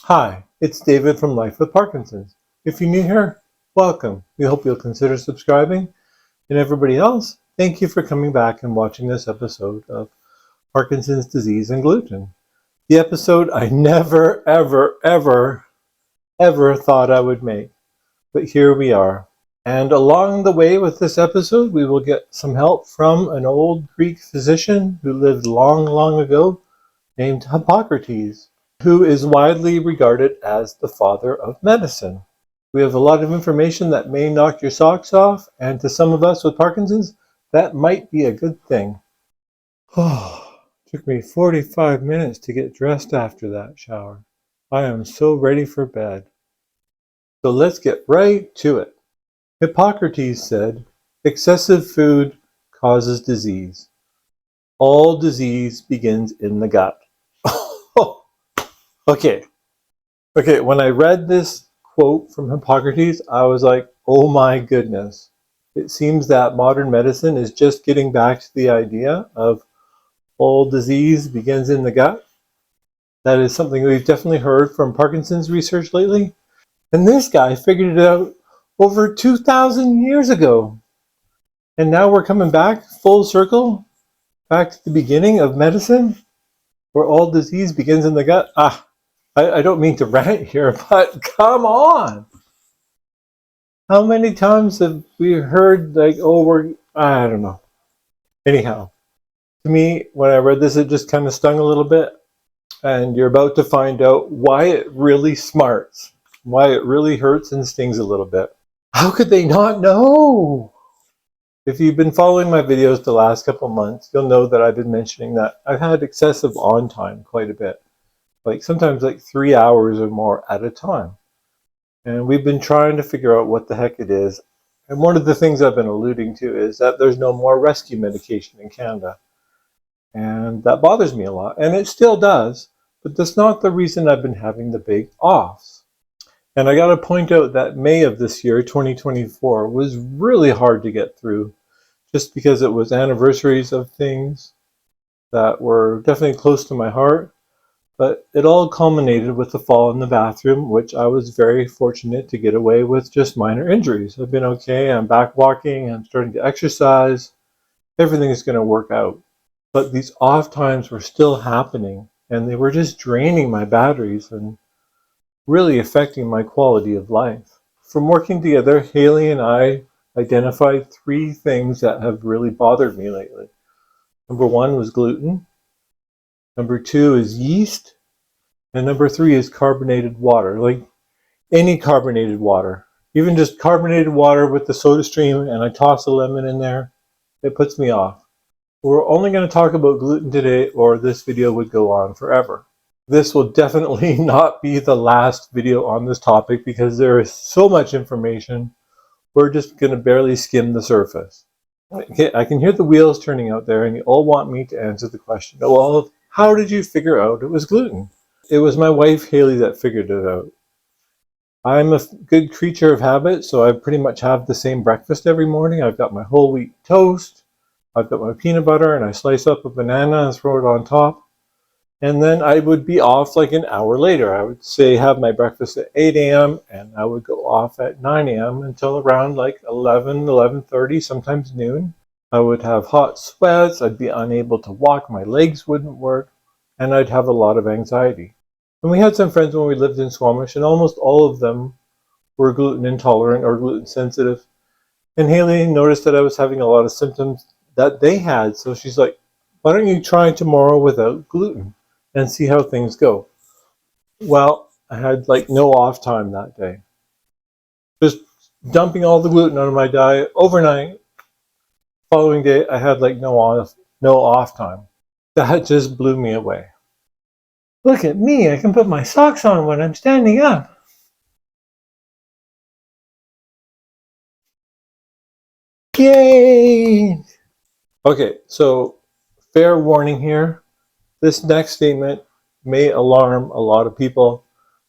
Hi, it's David from Life with Parkinson's. If you're new here, welcome. We hope you'll consider subscribing. And everybody else, thank you for coming back and watching this episode of Parkinson's disease and gluten. The episode I never, ever thought I would make. But here we are. And along the way with this episode, we will get some help from an old Greek physician who lived long ago named Hippocrates, who is widely regarded as the father of medicine. We have a lot of information that may knock your socks off, and to some of us with Parkinson's, that might be a good thing. Oh, took me 45 minutes to get dressed after that shower. I am so ready for bed. So let's get right to it. Hippocrates said, excessive food causes disease. All disease begins in the gut. Okay, when I read this quote from Hippocrates, I was like, oh my goodness. It seems that modern medicine is just getting back to the idea of all disease begins in the gut. That is something we've definitely heard from Parkinson's research lately. And this guy figured it out over 2,000 years ago. And now we're coming back full circle, back to the beginning of medicine, where all disease begins in the gut. I don't mean to rant here, but come on. How many times have we heard, like, oh, I don't know. Anyhow, to me, when I read this, it just kind of stung a little bit. And you're about to find out why it really smarts, why it really hurts and stings a little bit. How could they not know? If you've been following my videos the last couple months, you'll know that I've been mentioning that I've had excessive on time quite a bit. Like sometimes like 3 hours or more at a time. And we've been trying to figure out what the heck it is. And one of the things I've been alluding to is that there's no more rescue medication in Canada. And that bothers me a lot. And it still does. But that's not the reason I've been having the big offs. And I got to point out that May of this year, 2024, was really hard to get through. Just because it was anniversaries of things that were definitely close to my heart. But it all culminated with the fall in the bathroom, which I was very fortunate to get away with just minor injuries. I've been okay. I'm back walking. I'm starting to exercise. Everything is going to work out. But these off times were still happening, and they were just draining my batteries and really affecting my quality of life. From working together, Haley and I identified 3 things that have really bothered me lately. Number 1 was gluten. Number 2 is yeast. And number 3 is carbonated water, like any carbonated water. Even just carbonated water with the soda stream and I toss a lemon in there, it puts me off. We're only going to talk about gluten today or this video would go on forever. This will definitely not be the last video on this topic because there is so much information. We're just going to barely skim the surface. Okay, I can hear the wheels turning out there and you all want me to answer the question. Well, how did you figure out it was gluten? It was my wife, Haley, that figured it out. I'm a good creature of habit, so I pretty much have the same breakfast every morning. I've got my whole wheat toast, I've got my peanut butter, and I slice up a banana and throw it on top. And then I would be off like an hour later. I would say have my breakfast at 8 a.m. and I would go off at 9 a.m. until around like 11, 11:30, sometimes noon. I would have hot sweats, I'd be unable to walk, my legs wouldn't work, and I'd have a lot of anxiety. And we had some friends when we lived in Squamish, and almost all of them were gluten intolerant or gluten sensitive. And Haley noticed that I was having a lot of symptoms that they had, so she's like, why don't you try tomorrow without gluten and see how things go? Well, I had like no off time that day. Just dumping all the gluten out of my diet overnight. Following day, I had like no off time. That just blew me away. Look at me, I can put my socks on when I'm standing up. Yay! Okay, so fair warning here. This next statement may alarm a lot of people.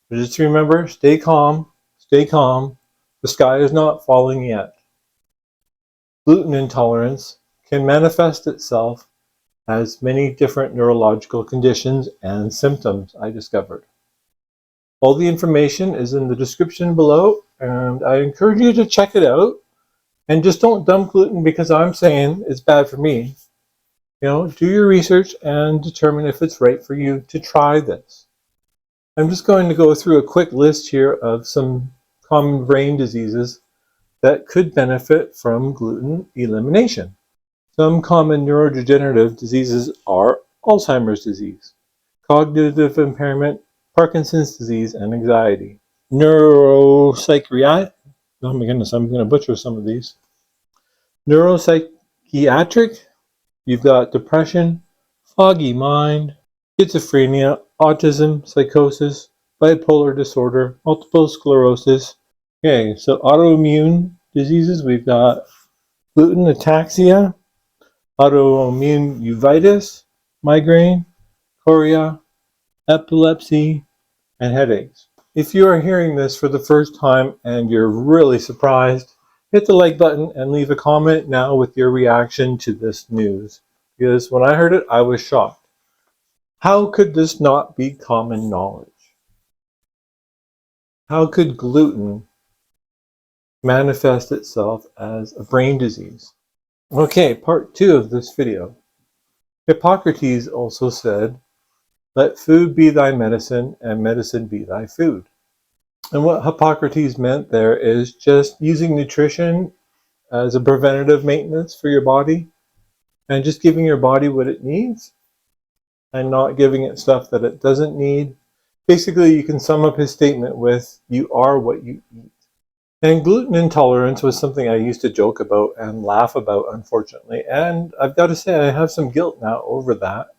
But just remember, stay calm, stay calm. The sky is not falling yet. Gluten intolerance can manifest itself as many different neurological conditions and symptoms, I discovered. All the information is in the description below, and I encourage you to check it out. And just don't dump gluten because I'm saying it's bad for me. Do your research and determine if it's right for you to try this. I'm just going to go through a quick list here of some common brain diseases that could benefit from gluten elimination. Some common neurodegenerative diseases are Alzheimer's disease, cognitive impairment, Parkinson's disease, and anxiety. Neuropsychiatric, oh my goodness, I'm going to butcher some of these. Neuropsychiatric, you've got depression, foggy mind, schizophrenia, autism, psychosis, bipolar disorder, multiple sclerosis. Okay, so autoimmune diseases, we've got gluten ataxia, autoimmune uveitis, migraine, chorea, epilepsy, and headaches. If you are hearing this for the first time and you're really surprised, hit the like button and leave a comment now with your reaction to this news. Because when I heard it, I was shocked. How could this not be common knowledge? How could gluten manifest itself as a brain disease? Okay, part 2 of this video. Hippocrates also said, "Let food be thy medicine, and medicine be thy food." And what Hippocrates meant there is just using nutrition as a preventative maintenance for your body, and just giving your body what it needs, and not giving it stuff that it doesn't need. Basically, you can sum up his statement with, you are what you eat. And gluten intolerance was something I used to joke about and laugh about, unfortunately. And I've got to say, I have some guilt now over that.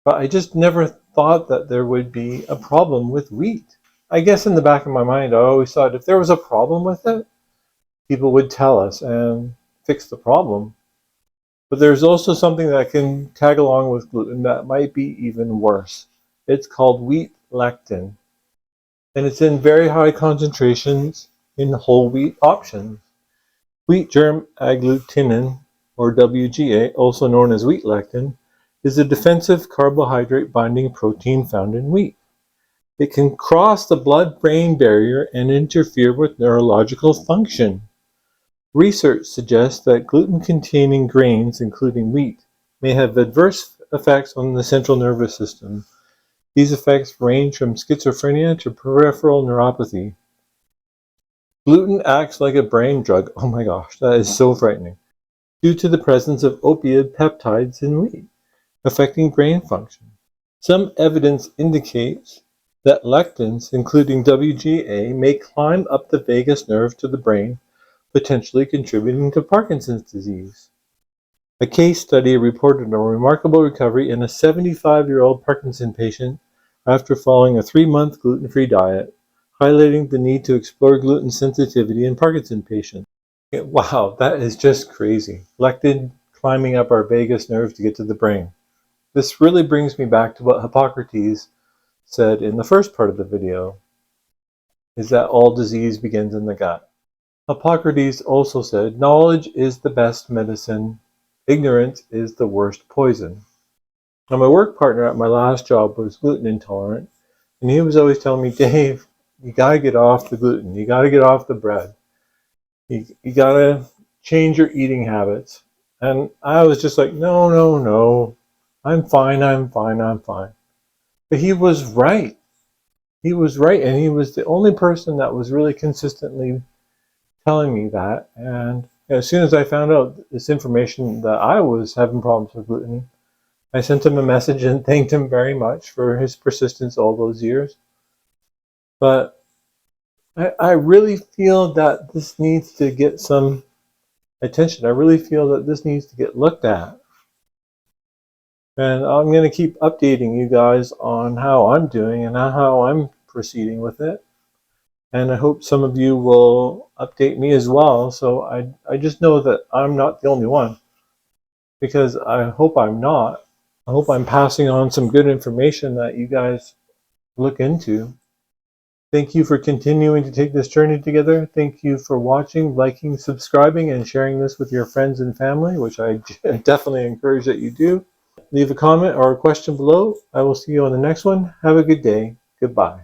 But I just never thought that there would be a problem with wheat. I guess in the back of my mind, I always thought if there was a problem with it, people would tell us and fix the problem. But there's also something that can tag along with gluten that might be even worse. It's called wheat lectin. And it's in very high concentrations in whole wheat options. Wheat germ agglutinin, or WGA, also known as wheat lectin, is a defensive carbohydrate binding protein found in wheat. It can cross the blood-brain barrier and interfere with neurological function. Research suggests that gluten-containing grains, including wheat, may have adverse effects on the central nervous system. These effects range from schizophrenia to peripheral neuropathy. Gluten acts like a brain drug. Oh my gosh, that is so frightening. Due to the presence of opioid peptides in wheat, affecting brain function. Some evidence indicates that lectins, including WGA, may climb up the vagus nerve to the brain, potentially contributing to Parkinson's disease. A case study reported a remarkable recovery in a 75-year-old Parkinson patient after following a 3-month gluten-free diet, highlighting the need to explore gluten sensitivity in Parkinson patients. Wow, that is just crazy. Lectin climbing up our vagus nerve to get to the brain. This really brings me back to what Hippocrates said in the first part of the video, is that all disease begins in the gut. Hippocrates also said, knowledge is the best medicine, ignorance is the worst poison. Now, my work partner at my last job was gluten intolerant, and he was always telling me, Dave, you gotta get off the gluten, you gotta get off the bread, you gotta change your eating habits. And I was just like, no, I'm fine. But he was right. He was right, and he was the only person that was really consistently telling me that. And as soon as I found out this information that I was having problems with gluten, I sent him a message and thanked him very much for his persistence all those years. But I really feel that this needs to get some attention. I really feel that this needs to get looked at. And I'm going to keep updating you guys on how I'm doing and how I'm proceeding with it. And I hope some of you will update me as well. So I just know that I'm not the only one. Because I hope I'm not. I hope I'm passing on some good information that you guys look into. Thank you for continuing to take this journey together. Thank you for watching, liking, subscribing, and sharing this with your friends and family, which I definitely encourage that you do. Leave a comment or a question below. I will see you on the next one. Have a good day. Goodbye.